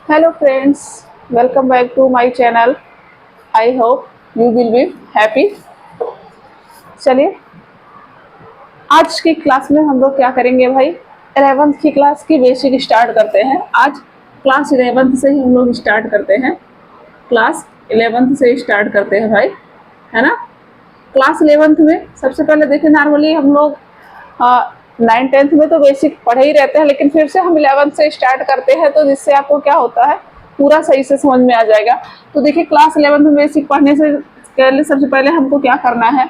Hello friends, welcome back to my channel. I hope you will be happy. चलिए आज की class में हम लोग क्या करेंगे भाई, 11th की क्लास की बेसिक स्टार्ट करते हैं। आज क्लास 11th से ही हम लोग स्टार्ट करते हैं। क्लास 11th से स्टार्ट करते हैं भाई, है ना। क्लास 11th में सबसे पहले देखिए, नॉर्मली हम लोग 9th 10th में तो बेसिक पढ़े ही रहते हैं, लेकिन फिर से हम 11th से स्टार्ट करते हैं, तो जिससे आपको क्या होता है पूरा सही से समझ में आ जाएगा। तो देखिए क्लास 11th में बेसिक पढ़ने से पहले सबसे पहले हमको क्या करना है,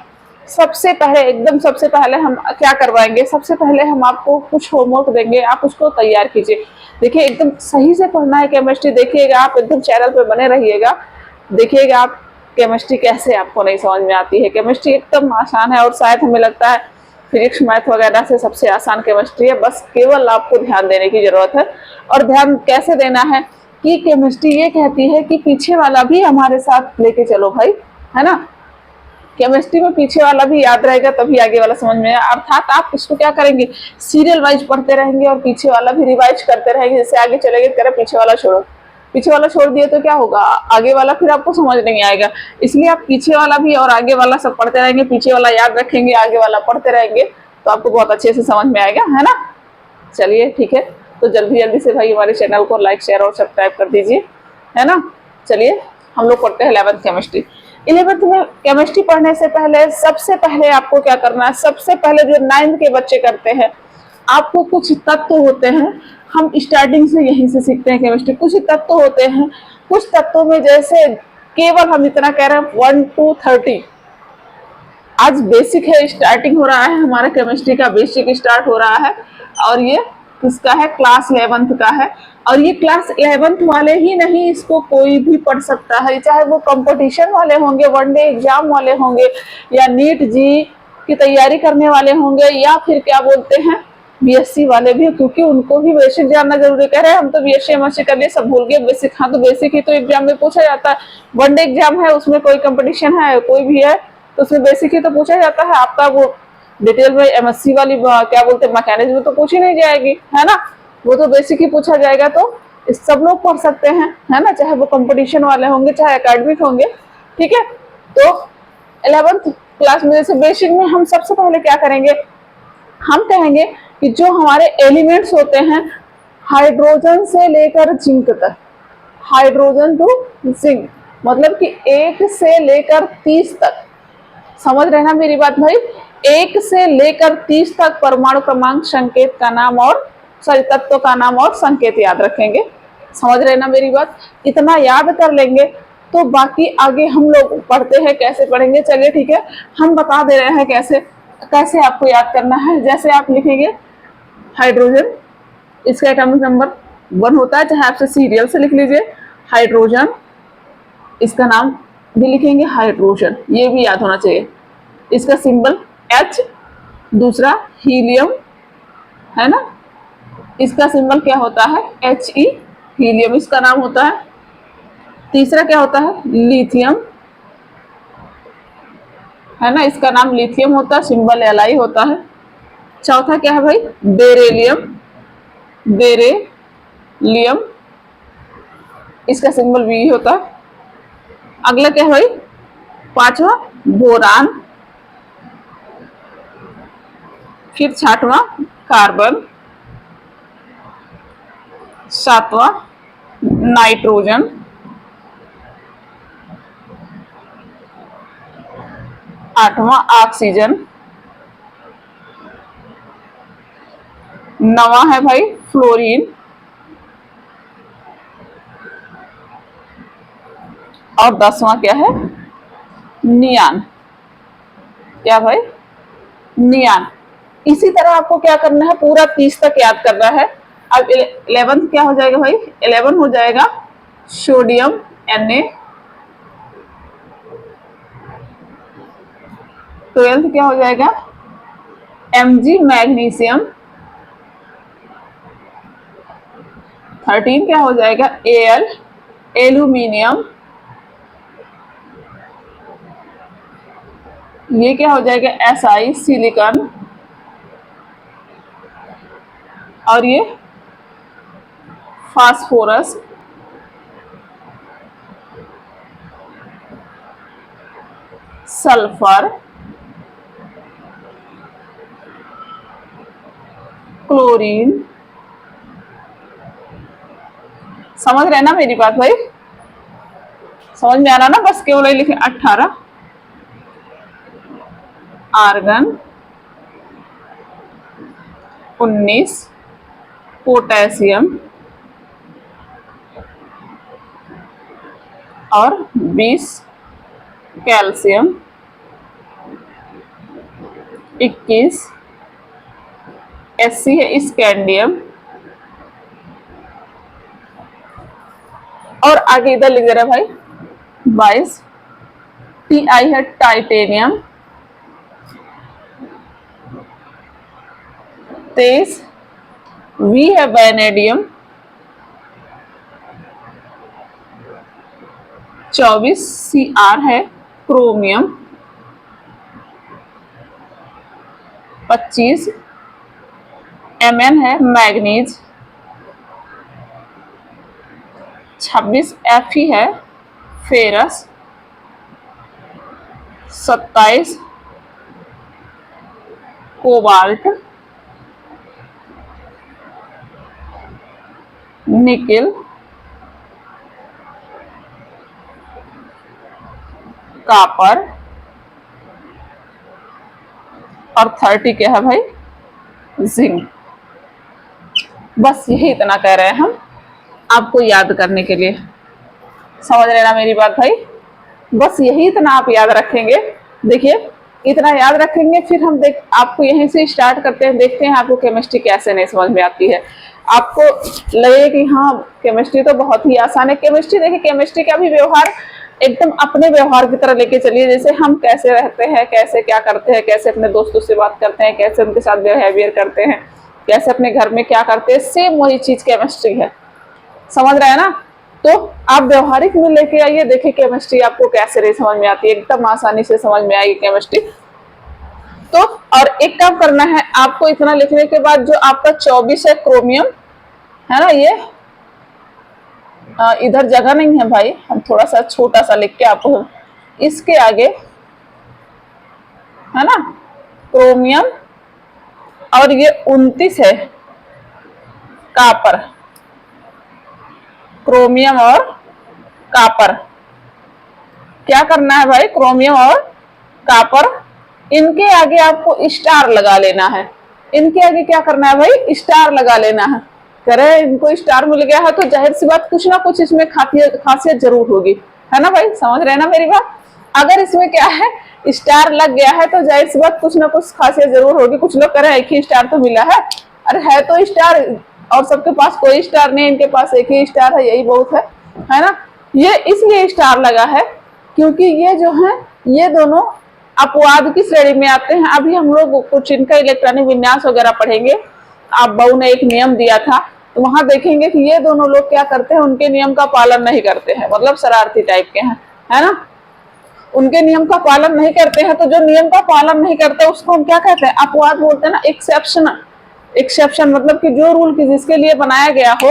सबसे पहले एकदम सबसे पहले हम क्या करवाएंगे, सबसे पहले हम आपको कुछ होमवर्क देंगे, आप उसको तैयार कीजिए। देखिए एकदम सही से पढ़ना है केमिस्ट्री, देखिएगा आप एकदम चैनल पे बने रहिएगा, देखिएगा आप केमिस्ट्री कैसे आपको नहीं समझ में आती है। केमिस्ट्री एकदम आसान है और शायद हमें लगता है फिजिक्स मैथ वगैरह से सबसे आसान केमिस्ट्री है। बस केवल आपको ध्यान देने की जरूरत है। और ध्यान कैसे देना है कि केमिस्ट्री ये कहती है कि पीछे वाला भी हमारे साथ लेके चलो भाई, है ना। केमिस्ट्री में पीछे वाला भी याद रहेगा तभी आगे वाला समझ में आएगा। अर्थात आप इसको क्या करेंगे, सीरियल वाइज पढ़ते रहेंगे और पीछे वाला भी रिवाइज करते रहेंगे। जैसे आगे चलेंगे कह रहे पीछे वाला छोड़ो, पीछे वाला छोड़ दिए तो क्या होगा, आगे वाला फिर आपको समझ नहीं आएगा। इसलिए आप पीछे वाला भी और आगे वाला सब पढ़ते रहेंगे, पीछे वाला याद रखेंगे, आगे वाला पढ़ते रहेंगे, तो आपको बहुत अच्छे से समझ में आएगा, है ना। चलिए ठीक है, तो जल्दी जल्दी से भाई हमारे चैनल को लाइक शेयर और सब्सक्राइब कर दीजिए, है ना। चलिए हम लोग पढ़ते हैं 11th केमिस्ट्री। 11th में केमिस्ट्री पढ़ने से पहले सबसे पहले आपको क्या करना है, सबसे पहले जो 9th के बच्चे करते हैं, आपको कुछ तत्व होते हैं, हम स्टार्टिंग से यहीं से सीखते हैं केमिस्ट्री। कुछ तत्व होते हैं, कुछ तत्वों में जैसे केवल हम इतना कह रहे हैं 1 to 30। आज बेसिक है, स्टार्टिंग हो रहा है हमारा केमिस्ट्री का, बेसिक स्टार्ट हो रहा है। और ये किसका है, क्लास 11th का है। और ये क्लास 11th वाले ही नहीं, इसको कोई भी पढ़ सकता है, चाहे वो कंपटीशन वाले होंगे, वनडे एग्जाम वाले होंगे, या नीट जी की तैयारी करने वाले होंगे, या फिर क्या बोलते हैं बीएससी वाले भी, क्योंकि उनको भी बेसिक जानना जरूरी। कह रहे हैं हम तो बीएससी एमएससी कर लिए, सब भूल गए बेसिक। हाँ तो बेसिक ही तो एग्जाम में पूछा जाता है। वनडे एग्जाम है, उसमें कोई कंपटीशन है, कोई भी है, तो उसमें बेसिक ही तो पूछा जाता है। आपका वो डिटेल में एमएससी वाली क्या बोलते हैं मैकेनिज्म में तो पूछी नहीं जाएगी, है ना। वो तो बेसिक ही पूछा जाएगा, तो सब लोग पढ़ सकते हैं, है ना, चाहे वो कंपटीशन वाले होंगे चाहे एकेडमिक होंगे, ठीक है। तो 11th क्लास में जैसे बेसिक में हम सबसे पहले क्या करेंगे, हम कहेंगे कि जो हमारे एलिमेंट्स होते हैं, हाइड्रोजन से लेकर जिंक तक, हाइड्रोजन टू जिंक, मतलब कि 1 से लेकर 30 तक, समझ रहे ना मेरी बात भाई। 1 से लेकर 30 तक परमाणु क्रमांक, संकेत का नाम और सॉरी तत्व का नाम और संकेत याद रखेंगे। समझ रहे ना मेरी बात, इतना याद कर लेंगे तो बाकी आगे हम लोग पढ़ते हैं कैसे पढ़ेंगे। चलिए ठीक है, हम बता दे रहे हैं कैसे कैसे आपको याद करना है। जैसे आप लिखेंगे हाइड्रोजन, इसका एटॉमिक नंबर 1 होता है, चाहे आपसे सीरियल से लिख लीजिए। हाइड्रोजन, इसका नाम भी लिखेंगे हाइड्रोजन, ये भी याद होना चाहिए। इसका सिंबल H, दूसरा हीलियम, है ना, इसका सिंबल क्या होता है He, हीलियम इसका नाम होता है। तीसरा क्या होता है लिथियम, है ना, इसका नाम लिथियम होता है, सिंबल Li होता है। चौथा क्या है भाई बेरेलियम, बेरेलियम, इसका सिंबल V होता है। अगला क्या है भाई पांचवा बोरान, फिर छठवां कार्बन, सातवां नाइट्रोजन, आठवां ऑक्सीजन, नवा है भाई फ्लोरीन, और 10वां क्या है नियान। क्या भाई नियान। इसी तरह आपको क्या करना है, पूरा 30 तक याद करना है। अब 11th क्या हो जाएगा भाई, 11 हो जाएगा सोडियम Na, 12th क्या हो जाएगा Mg मैग्नीशियम, 13 क्या हो जाएगा Al एल्यूमिनियम, ये क्या हो जाएगा Si सिलिकॉन, और ये फास्फोरस, सल्फर, क्लोरीन। समझ रहे ना मेरी बात भाई? समझ में आ रहा ना? बस केवल ये लिखे 18 आर्गन, 19 पोटेशियम और 20 कैल्शियम, 21 Sc है स्कैंडियम, और आगे इधर लिख दे रहा है भाई 22 Ti है टाइटेनियम, 23 V है वैनेडियम, 24 Cr है क्रोमियम, 25 Mn है मैग्नीज, 26 Fe है फेरस, 27 कोबाल्ट, निकेल, कॉपर, और 30 क्या है भाई? जिंक। बस यही इतना कह रहे हैं हम आपको याद करने के लिए। समझ रहे ना मेरी बात भाई? बस यही इतना आप याद रखेंगे। देखिए इतना याद रखेंगे, फिर हम आपको यहीं से स्टार्ट करते हैं, देखते हैं आपको केमिस्ट्री कैसे नहीं समझ में आती है। आपको लगे कि हाँ केमिस्ट्री तो बहुत ही आसान है। केमिस्ट्री देखिए, केमिस्ट्री का भी व्यवहार एकदम अपने व्यवहार की तरह लेके चलिए, जैसे हम कैसे रहते हैं, कैसे क्या करते हैं, कैसे अपने दोस्तों से बात करते हैं, कैसे उनके साथ बिहेवियर करते हैं, कैसे अपने घर में क्या करते हैं, सेम वही चीज केमिस्ट्री है। समझ रहे हैं ना? तो आप व्यवहारिक में लेके आइए, देखिए केमिस्ट्री आपको कैसे नहीं समझ में आती है, एकदम आसानी से समझ में आएगी केमिस्ट्री। तो और एक काम करना है आपको, इतना लिखने के बाद जो आपका 24 है क्रोमियम है ना, ये इधर जगह नहीं है भाई, हम थोड़ा सा छोटा सा लिख के आपको इसके आगे है ना, क्रोमियम, और ये 29 है कॉपर, क्रोमियम और कॉपर। क्या करना है भाई? क्रोमियम और कॉपर, इनके आगे आपको स्टार लगा लेना है। इनके आगे क्या करना है भाई? स्टार लगा लेना है। करे इनको स्टार मिल गया है तो जाहिर सी बात कुछ ना कुछ इसमें खासियत जरूर होगी, है ना भाई? समझ रहे हैं ना मेरी बात? अगर इसमें क्या है स्टार लग गया है तो जाहिर सी बात कुछ ना कुछ खासियत जरूर होगी। कुछ लोग कह रहे हैं एक ही स्टार तो मिला है, अरे है तो स्टार, और सबके पास कोई स्टार नहीं, इनके पास एक ही स्टार है, यही बहुत है ना? ये इसलिए स्टार लगा है क्योंकि ये जो है ये दोनों अपवाद की श्रेणी में आते हैं। अभी हम लोग कुछ इनका इलेक्ट्रॉनिक विन्यास वगैरह पढ़ेंगे, आप बहू ने एक नियम दिया था तो वहां देखेंगे कि ये दोनों लोग क्या करते हैं, उनके नियम का पालन नहीं करते हैं, मतलब शरारती टाइप के हैं, है ना? उनके नियम का पालन नहीं करते हैं, तो जो नियम का पालन नहीं करते उसको हम क्या कहते हैं? अपवाद बोलते हैं ना, एक्सेप्शन। एक्सेप्शन मतलब कि जो रूल जिसके लिए बनाया गया हो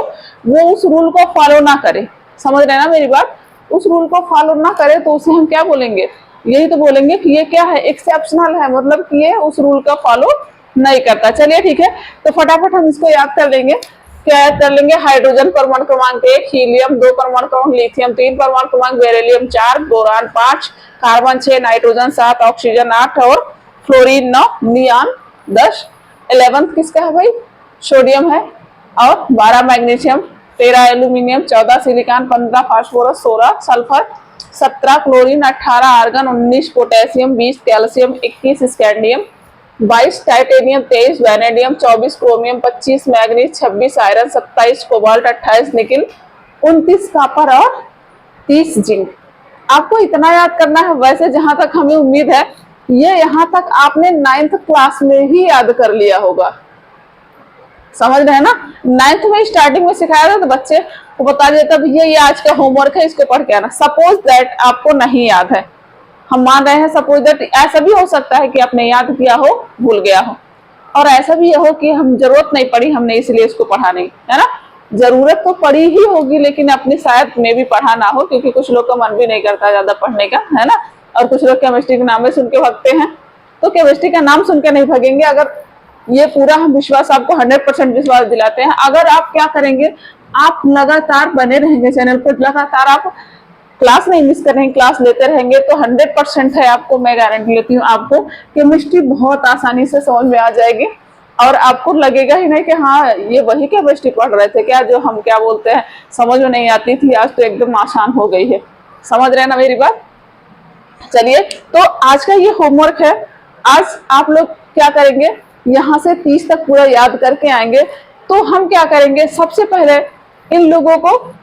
वो उस रूल को फॉलो ना करे। समझ रहे हैं ना मेरी बात? उस रूल को फॉलो ना करे तो उसे हम क्या बोलेंगे? यही तो बोलेंगे कि ये क्या है? एक्सेप्शनल है, मतलब कि ये उस रूल का फॉलो नहीं करता। चलिए ठीक है, तो फटाफट हम इसको याद कर लेंगे। क्या याद कर लेंगे? हाइड्रोजन परमाणु क्रमांक 1, हीलियम 2 परमाणु क्रमांक, लिथियम 3 परमाणु क्रमांक, beryllium 4, boron 5, carbon 6, nitrogen 7, oxygen 8 और फ्लोरीन 9, नियॉन 10। 11th किसका है भाई? सोडियम है, और 12 magnesium, 13 aluminium, 14 silicon, 15 phosphorus, 16 sulphur, 17 chlorine, 18 argon, 19 potassium, 20 calcium, 21 scandium, 22 titanium, 23 vanadium, 24 chromium, 25 manganese, 26 iron, 27 cobalt, 28 nickel, 29 copper और 30 जिंक। आपको इतना याद करना है। वैसे जहां तक हमें उम्मीद है ये यहाँ तक आपने 9th क्लास में ही याद कर लिया होगा। समझ रहे हैं ना? 9th में स्टार्टिंग में सिखाया था तो बच्चे को बता दिया था भैया ये आज का होमवर्क है, इसको पढ़ के आना। सपोज दैट आपको नहीं याद है, हम मान रहे हैं सपोज दैट, ऐसा भी हो सकता है कि आपने याद किया हो भूल गया हो, और ऐसा भी हो कि हम जरूरत नहीं पड़ी हमने इसलिए इसको पढ़ा नहीं, है ना? जरूरत तो पड़ी ही होगी लेकिन अपने शायद में भी पढ़ा ना हो, क्योंकि कुछ लोग का मन भी नहीं करता ज्यादा पढ़ने का, है ना? और कुछ लोग केमिस्ट्री के नाम में सुन के भागते हैं। तो केमिस्ट्री का नाम सुन के नहीं भागेंगे, अगर ये पूरा हम विश्वास आपको 100% विश्वास दिलाते हैं। अगर आप क्या करेंगे, आप लगातार बने रहेंगे चैनल पर, लगातार आप क्लास नहीं मिस कर रहे हैं, क्लास लेते रहेंगे, तो 100% है, आपको मैं गारंटी लेती हूँ, आपको केमिस्ट्री बहुत आसानी से समझ में आ जाएगी। और आपको लगेगा ही नहीं कि हाँ ये वही केमिस्ट्री पढ़ रहे थे क्या, जो हम क्या बोलते हैं समझ में नहीं आती थी, आज तो एकदम आसान हो गई है। समझ रहे हैं ना मेरी बात। चलिए, तो आज का ये होमवर्क है। आज आप लोग क्या करेंगे, यहाँ से 30 तक पूरा याद करके आएंगे। तो हम क्या करेंगे, सबसे पहले इन लोगों को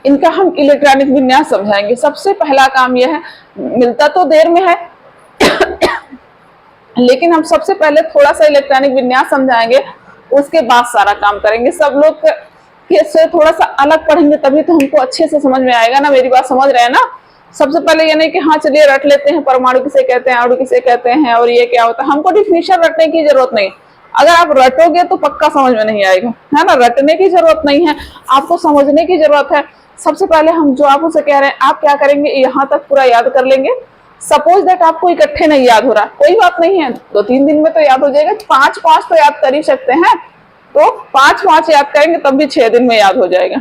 इनका हम इलेक्ट्रॉनिक विन्यास समझाएंगे। सबसे पहला काम यह है, मिलता तो देर में है लेकिन हम सबसे पहले थोड़ा सा इलेक्ट्रॉनिक विन्यास समझाएंगे, उसके बाद सारा काम करेंगे। सब लोग से थोड़ा सा अलग पढ़ेंगे तभी तो हमको अच्छे से समझ में आएगा ना, मेरी बात समझ रहे हैं ना। सबसे पहले ये नहीं कि हाँ चलिए रट लेते हैं, परमाणु किसे कहते हैं, अणु किसे कहते हैं और ये क्या होता है, हमको डिफिनेशन रटने की जरूरत नहीं। अगर आप रटोगे तो पक्का समझ में नहीं आएगा, है ना। रटने की जरूरत नहीं है, आपको समझने की जरूरत है। सबसे पहले हम जो आप उसे कह रहे हैं, आप क्या करेंगे, यहाँ तक पूरा याद कर लेंगे। सपोज दैट आपको इकट्ठे नहीं याद हो रहा, कोई बात नहीं है, 2-3 दिन में तो याद हो जाएगा। 5-5 तो याद कर ही सकते हैं, तो 5-5 याद करेंगे तब भी 6 दिन में याद हो जाएगा,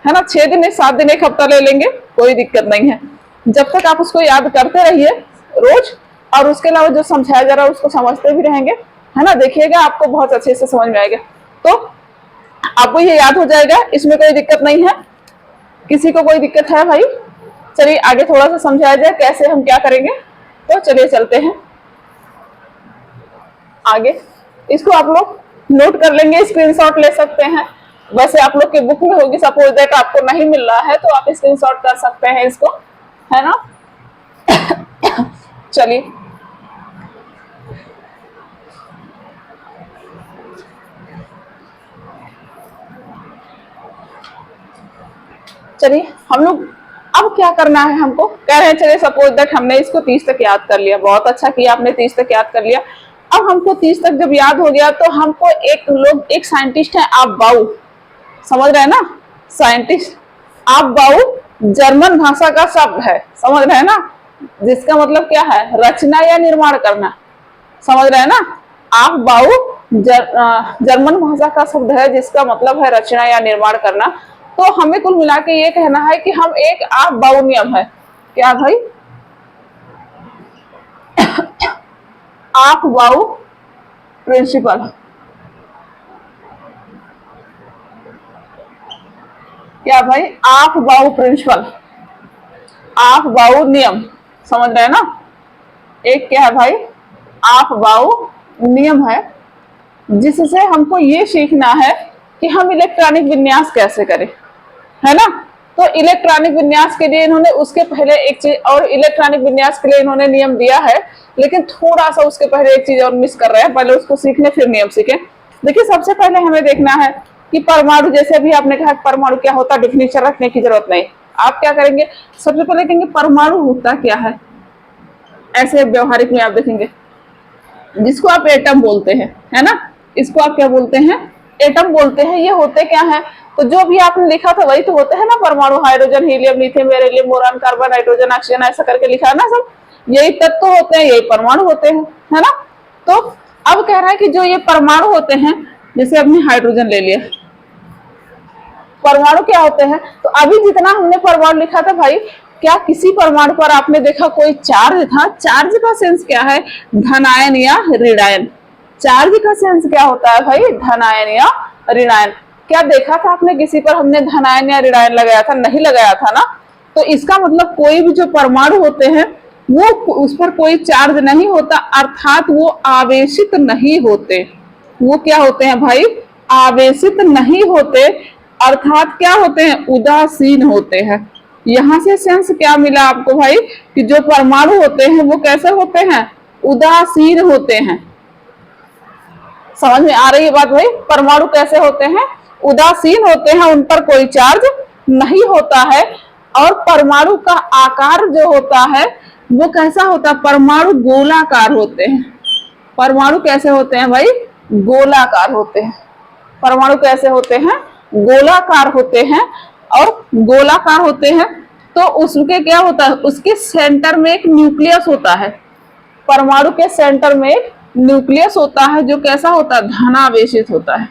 है ना। 6 दिन 7 दिन 1 हफ्ता ले लेंगे, कोई दिक्कत नहीं है। जब तक आप उसको याद करते रहिए रोज, और उसके अलावा जो समझाया जा रहा है उसको समझते भी रहेंगे, है ना। देखिएगा आपको बहुत अच्छे से समझ में आएगा, तो आपको ये याद हो जाएगा, इसमें कोई दिक्कत नहीं है। किसी को कोई दिक्कत है भाई? चलिए आगे थोड़ा सा समझाया जाए कैसे हम क्या करेंगे, तो चलिए चलते हैं आगे। इसको आप लोग नोट कर लेंगे, स्क्रीनशॉट ले सकते हैं। वैसे आप लोग के बुक में होगी, सपोज दैट आपको नहीं मिल रहा है तो आप स्क्रीनशॉट कर सकते हैं इसको, है ना। चलिए चलिए हम लोग अब क्या करना है, हमको कह रहे हैं चलिए सपोज दैट हमने इसको 30 तक याद कर लिया, बहुत अच्छा किया आपने 30 तक याद कर लिया। अब हमको 30 तक जब याद हो गया तो हमको एक साइंटिस्ट है आप बाउ, समझ रहे हैं ना, साइंटिस्ट आप बाउ जर्मन भाषा का शब्द है, समझ रहे हैं ना, जिसका मतलब क्या है, रचना या निर्माण करना, समझ रहे हैं ना। आप बाउ जर्मन भाषा का शब्द है जिसका मतलब है रचना या निर्माण करना। तो हमें कुल मिला के ये कहना है कि हम एक आप बाउ नियम है, क्या भाई, आप बाउ प्रिंसिपल, क्या भाई, आप बाउ प्रिंसिपल, आप बाउ नियम, समझ रहे हैं ना। एक क्या है भाई, आप बाउ नियम है, जिससे हमको ये सीखना है कि हम इलेक्ट्रॉनिक विन्यास कैसे करें, है ना। तो इलेक्ट्रॉनिक विन्यास के लिए इन्होंने उसके पहले एक चीज और, इलेक्ट्रॉनिक विन्यास के लिए इन्होंने नियम दिया है, लेकिन थोड़ा सा उसके पहले एक चीज और मिस कर रहे हैं, पहले उसको सीखने फिर नियम सीखें। देखिए सबसे पहले हमें देखना है कि परमाणु, जैसे अभी आपने कहा परमाणु क्या होता है, डिफिनेशन रखने की जरूरत नहीं। आप क्या करेंगे, सबसे पहले कहेंगे परमाणु होता क्या है, ऐसे व्यवहारिक में आप देखेंगे, जिसको आप एटम बोलते हैं, है ना, इसको आप क्या बोलते हैं, एटम बोलते हैं। ये होते क्या है, तो जो भी आपने लिखा था वही तो होते हैं ना, परमाणु, hydrogen, helium, lithium, beryllium, boron, carbon, nitrogen, oxygen, ऐसा करके लिखा है ना, सब यही तत्व होते हैं, यही परमाणु होते हैं, है ना। तो अब कह रहा है कि जो ये परमाणु होते हैं, जैसे हमने हाइड्रोजन ले लिया, परमाणु क्या होते हैं, तो अभी जितना हमने परमाणु लिखा था भाई, क्या किसी परमाणु पर आपने देखा कोई चार्ज था? चार्ज का सेंस क्या है, धनायन या ऋणायन। चार्ज का सेंस क्या होता है भाई, धनायन या ऋणायन। क्या देखा था आपने किसी पर हमने धनायन या ऋणायन लगाया था? नहीं लगाया था ना। तो इसका मतलब कोई भी जो परमाणु होते हैं वो उस पर कोई चार्ज नहीं होता, अर्थात वो आवेशित नहीं होते। वो क्या होते हैं भाई, आवेशित नहीं होते, अर्थात क्या होते हैं, उदासीन होते हैं। यहां से सेंस क्या मिला आपको भाई, कि जो परमाणु होते हैं वो कैसे होते हैं, उदासीन होते हैं। समझ में आ रही है बात भाई, परमाणु कैसे होते हैं, उदासीन होते हैं, उन पर कोई चार्ज नहीं होता है। और परमाणु का आकार जो होता है वो कैसा होता है, परमाणु गोलाकार होते हैं। परमाणु कैसे होते हैं भाई, गोलाकार होते हैं। परमाणु कैसे होते हैं, गोलाकार होते हैं। और गोलाकार होते हैं तो उसके क्या होता है, उसके सेंटर में एक न्यूक्लियस होता है। परमाणु के सेंटर में एक न्यूक्लियस होता है जो कैसा होता है, धनावेशित होता है।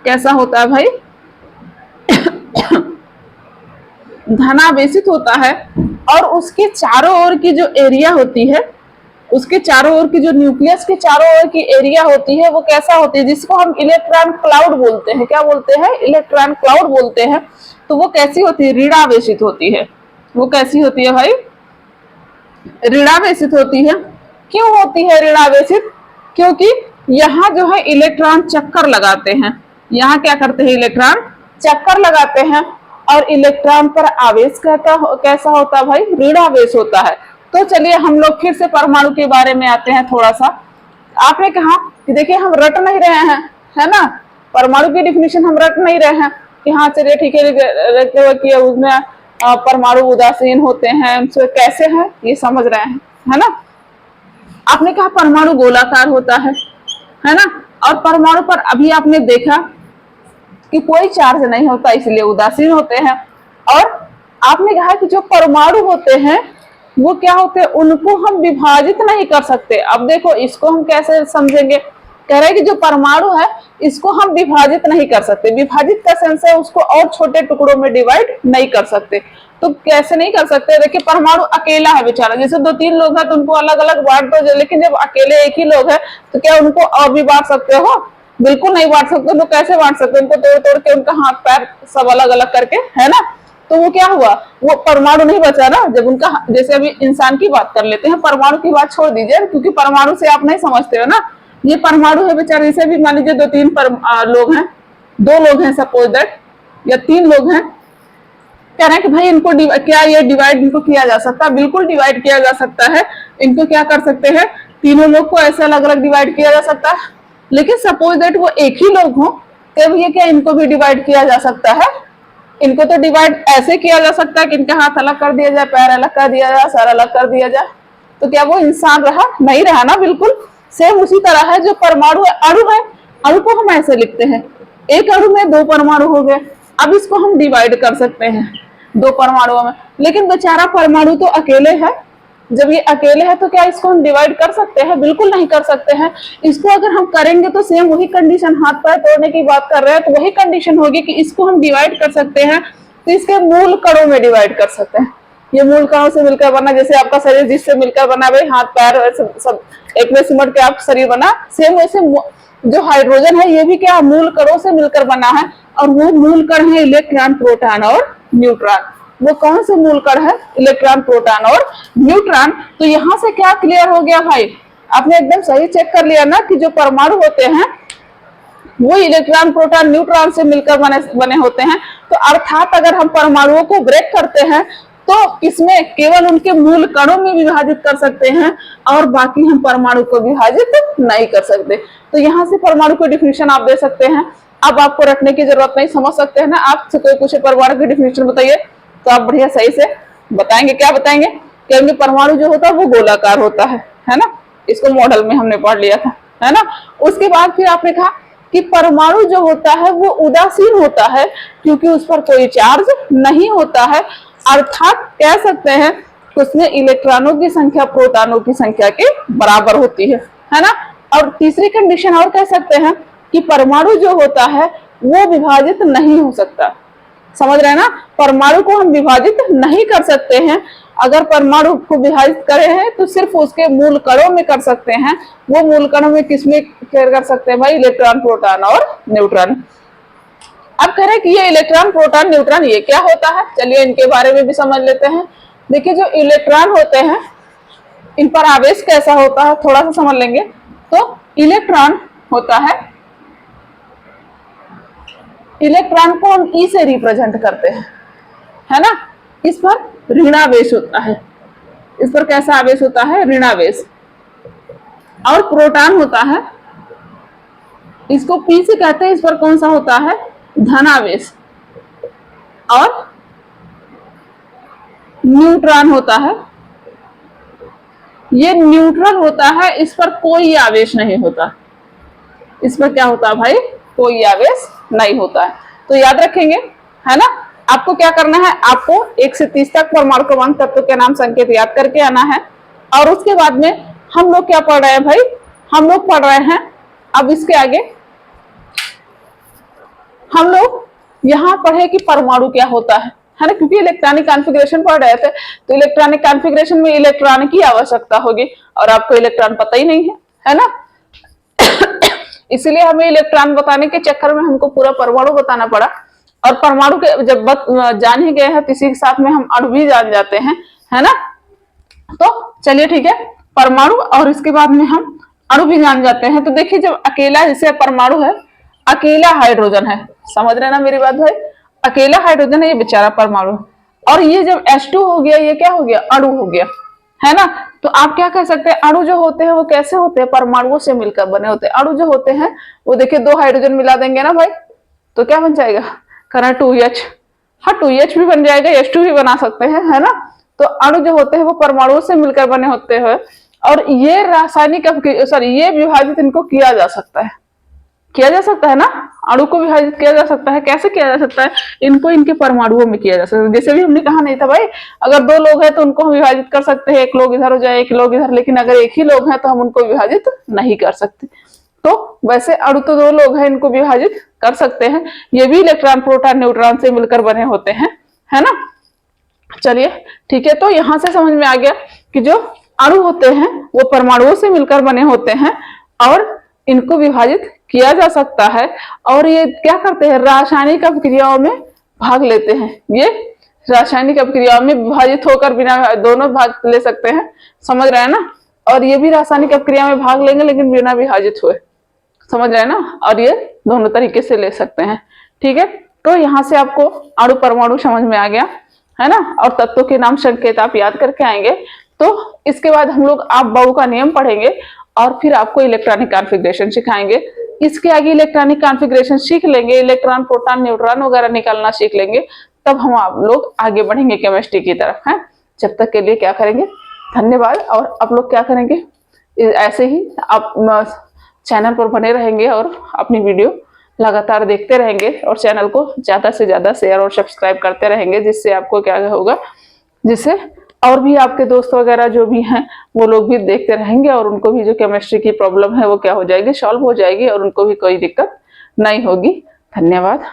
कैसा होता है भाई, धनावेशित होता है। और उसके चारों ओर की जो एरिया होती है, उसके चारों ओर की जो न्यूक्लियस के चारों ओर की एरिया होती है वो कैसा होती है, जिसको हम इलेक्ट्रॉन क्लाउड बोलते हैं। क्या बोलते हैं, इलेक्ट्रॉन क्लाउड बोलते हैं। तो वो कैसी होती है, ऋणावेशित होती है। वो कैसी होती है भाई, ऋणावेशित होती है। क्यों होती है ऋणावेशित, क्योंकि यहाँ जो है इलेक्ट्रॉन चक्कर लगाते हैं। यहाँ क्या करते हैं, इलेक्ट्रॉन चक्कर लगाते हैं और इलेक्ट्रॉन पर आवेश कैसा होता है भाई, ऋणावेश होता है। तो चलिए हम लोग फिर से परमाणु के बारे में आते हैं थोड़ा सा। आपने कहा कि देखिए हम रट नहीं रहे हैं, है ना, परमाणु की डिफिनेशन हम रट नहीं रहे हैं कि हाँ चलिए ठीक है, उसमें परमाणु उदासीन होते हैं, कैसे हैं ये समझ रहे हैं, है ना। आपने कहा परमाणु गोलाकार होता है ना, और परमाणु पर अभी आपने देखा कि कोई चार्ज नहीं होता, इसलिए उदासीन होते हैं। और आपने कहा कि जो परमाणु होते हैं वो क्या होते हैं, उनको हम विभाजित नहीं कर सकते। अब देखो इसको हम कैसे समझेंगे, कह रहे हैं कि जो परमाणु है इसको हम विभाजित नहीं कर सकते। विभाजित का सेंस है उसको और छोटे टुकड़ों में डिवाइड नहीं कर सकते। तो कैसे नहीं कर सकते, देखिए परमाणु अकेला है बेचारा, जैसे 2-3 लोग हैं तो उनको अलग अलग बांट दो, लेकिन जब अकेले एक ही लोग है तो क्या उनको और भी बांट सकते हो, बिल्कुल नहीं बांट सकते। तो कैसे बांट सकते, उनको तोड़ तोड़ के उनका हाथ पैर सब अलग अलग करके, है ना। तो वो क्या हुआ, वो परमाणु नहीं बचा ना। जब उनका, जैसे अभी इंसान की बात कर लेते हैं, परमाणु की बात छोड़ दीजिए क्योंकि परमाणु से आप नहीं समझते हो ना। ये परमाणु है बेचारे, इसे भी मान लीजिए 2-3 लोग हैं, 2 लोग हैं सपोज दैट, या 3 लोग हैं। कह रहे हैं कि भाई इनको क्या ये डिवाइड इनको किया जा सकता है, बिल्कुल डिवाइड किया जा सकता है। इनको क्या कर सकते हैं, तीनों लोग को ऐसे अलग अलग डिवाइड किया जा सकता है। लेकिन सपोज दैट वो एक ही लोग हो तो ये क्या इनको भी डिवाइड किया जा सकता है। इनको तो डिवाइड ऐसे किया जा सकता है कि इनका हाथ अलग कर दिया जाए, पैर अलग कर दिया जाए, सर अलग कर दिया जाए। तो क्या वो इंसान रहा, नहीं रहा ना। बिल्कुल सेम उसी तरह है जो परमाणु है, अणु है, अणु को हम ऐसे लिखते हैं, एक अणु में 2 परमाणु हो गए। अब इसको हम डिवाइड कर सकते हैं 2 परमाणुओं में, लेकिन बेचारा परमाणु तो अकेले है। जब ये अकेले है तो क्या इसको हम डिवाइड कर सकते हैं, बिल्कुल नहीं कर सकते हैं। इसको अगर हम करेंगे तो सेम वही कंडीशन, हाथ पैर तोड़ने की बात कर रहे हैं तो वही कंडीशन होगी कि इसको हम डिवाइड कर सकते हैं तो इसके मूल कणों में डिवाइड कर सकते हैं। ये मूल कणों से मिलकर बना, जैसे आपका शरीर जिससे मिलकर बना, भाई हाथ पैर सब एक में सिमट के आप शरीर बना, सेम वैसे जो हाइड्रोजन है ये भी क्या मूल कणों से मिलकर बना है। और वो मूल कण है इलेक्ट्रॉन, प्रोटॉन और न्यूट्रॉन। वो कौन से मूल कण है, इलेक्ट्रॉन, प्रोटॉन और न्यूट्रॉन। तो यहां से क्या क्लियर हो गया भाई, आपने एकदम सही चेक कर लिया ना कि जो परमाणु होते हैं वो इलेक्ट्रॉन, प्रोटॉन, न्यूट्रॉन से मिलकर बने होते हैं। तो अर्थात अगर हम परमाणुओं को ब्रेक करते हैं तो इसमें केवल उनके मूल कणों में विभाजित कर सकते हैं और बाकी हम परमाणु को विभाजित नहीं कर सकते। तो यहाँ से परमाणु की डिफिनेशन आप दे सकते हैं। अब आपको रखने की जरूरत नहीं, समझ सकते हैं ना। आपसे कोई पूछे परमाणु की डिफिनेशन बताइए तो आप बढ़िया सही से बताएंगे। क्या बताएंगे, क्योंकि परमाणु जो होता है वो गोलाकार होता है ना। इसको मॉडल में हमने पढ़ लिया था, है ना। उसके बाद फिर आपने कहा कि परमाणु जो होता है वो उदासीन होता है क्योंकि उस पर कोई चार्ज नहीं होता है। अर्थात कह सकते हैं कि उसमें इलेक्ट्रॉनों की संख्या प्रोटॉनों की संख्या के बराबर होती है ना। और तीसरी कंडीशन और कह सकते हैं कि परमाणु जो होता है वो विभाजित नहीं हो सकता। समझ रहे हैं ना, परमाणु को हम विभाजित नहीं कर सकते हैं। अगर परमाणु को विभाजित करे हैं तो सिर्फ उसके मूल कणों में कर सकते हैं। वो मूल कणों में किसमें कर सकते हैं भाई, इलेक्ट्रॉन, प्रोटॉन और न्यूट्रॉन। अब कह रहे हैं कि ये इलेक्ट्रॉन, प्रोटॉन, न्यूट्रॉन ये क्या होता है, चलिए इनके बारे में भी समझ लेते हैं। देखिए जो इलेक्ट्रॉन होते हैं इन पर आवेश कैसा होता है थोड़ा सा समझ लेंगे। तो इलेक्ट्रॉन होता है, इलेक्ट्रॉन को हम ई से रिप्रेजेंट करते हैं, है ना। इस पर ऋणावेश होता है, इस पर कैसा आवेश होता है, ऋणावेश। और प्रोटॉन होता है, इसको पी से कहते हैं, इस पर कौन सा होता है, धनावेश। और न्यूट्रॉन होता है, ये न्यूट्रल होता है, इस पर कोई आवेश नहीं होता। इस पर क्या होता है भाई, कोई आवेश नहीं होता है। तो याद रखेंगे, है ना। आपको क्या करना है, आपको 1 से 30 तक परमाणु क्रमांक तत्व के नाम संकेत याद करके आना है। और उसके बाद में हम लोग क्या पढ़ रहे हैं भाई, हम लोग पढ़ रहे हैं अब इसके आगे हम लोग यहाँ पढ़े कि परमाणु क्या होता है ना, क्योंकि इलेक्ट्रॉनिक कॉन्फ़िगरेशन पढ़ रहे थे, तो इलेक्ट्रॉनिक कॉन्फ़िगरेशन में इलेक्ट्रॉन की आवश्यकता होगी और आपको इलेक्ट्रॉन पता ही नहीं है ना। इसलिए हमें इलेक्ट्रॉन बताने के चक्कर में हमको पूरा परमाणु बताना पड़ा। और परमाणु के जब जान ही गए हैं तो इसी के साथ में हम अणु भी जान जाते हैं, है ना। तो चलिए ठीक है, परमाणु और इसके बाद में हम अणु भी जान जाते हैं। तो देखिए, जब अकेला जैसे परमाणु है, अकेला हाइड्रोजन है, समझ रहे ना मेरी बात भाई, अकेला हाइड्रोजन है ये बेचारा परमाणु। और ये जब H2 हो गया, ये क्या हो गया, अणु हो गया, है ना। तो आप क्या कह सकते हैं, अणु जो होते हैं वो कैसे होते हैं, परमाणुओं से मिलकर बने होते हैं। अणु जो होते हैं वो देखिए 2 हाइड्रोजन मिला देंगे ना भाई, तो क्या बन जाएगा, करें 2H, हाँ 2H भी बन जाएगा, H2 भी बना सकते हैं, है ना। तो अणु जो होते हैं वो परमाणुओं से मिलकर बने होते हैं। और ये रासायनिक ये विभाजित इनको किया जा सकता है, किया जा सकता है ना, अणु को विभाजित किया जा सकता है। कैसे किया जा सकता है, इनको इनके परमाणुओं में किया जा सकता है। जैसे भी हमने कहा नहीं था भाई, अगर 2 लोग हैं तो उनको हम विभाजित कर सकते हैं, 1 लोग इधर हो जाए 1 लोग इधर, लेकिन अगर 1 ही लोग हैं तो हम उनको विभाजित नहीं कर सकते। तो वैसे अणु तो 2 लोग हैं, इनको विभाजित कर सकते हैं। ये भी इलेक्ट्रॉन प्रोटॉन न्यूट्रॉन से मिलकर बने होते हैं, है ना। चलिए ठीक है, तो यहां से समझ में आ गया कि जो अणु होते हैं वो परमाणुओं से मिलकर बने होते हैं और इनको विभाजित किया जा सकता है। और ये क्या करते हैं, रासायनिक अभिक्रियाओं में भाग लेते हैं। ये रासायनिक अभिक्रियाओं में विभाजित होकर बिना दोनों भाग ले सकते हैं, समझ रहे हैं ना। और ये भी रासायनिक अभिक्रिया में भाग लेंगे लेकिन बिना विभाजित हुए, समझ रहे हैं ना। और ये दोनों तरीके से ले सकते हैं, ठीक है। तो यहाँ से आपको अणु परमाणु समझ में आ गया, है ना। और तत्वों के नाम संकेत आप याद करके आएंगे। तो इसके बाद हम लोग आप बाउ का नियम पढ़ेंगे और फिर आपको इलेक्ट्रॉनिक कॉन्फ़िगरेशन सिखाएंगे। इसके आगे इलेक्ट्रॉनिक कॉन्फ़िगरेशन सीख लेंगे, इलेक्ट्रॉन प्रोटॉन न्यूट्रॉन वगैरह निकालना सीख लेंगे, तब हम आप लोग आगे बढ़ेंगे केमिस्ट्री की तरफ, है। जब तक के लिए क्या करेंगे, धन्यवाद। और आप लोग क्या करेंगे, ऐसे ही आप चैनल पर बने रहेंगे और अपनी वीडियो लगातार देखते रहेंगे और चैनल को ज्यादा से ज्यादा शेयर और सब्सक्राइब करते रहेंगे, जिससे आपको क्या होगा, जिससे और भी आपके दोस्त वगैरह जो भी हैं वो लोग भी देखते रहेंगे और उनको भी जो केमिस्ट्री की प्रॉब्लम है वो क्या हो जाएगी, सॉल्व हो जाएगी और उनको भी कोई दिक्कत नहीं होगी। धन्यवाद।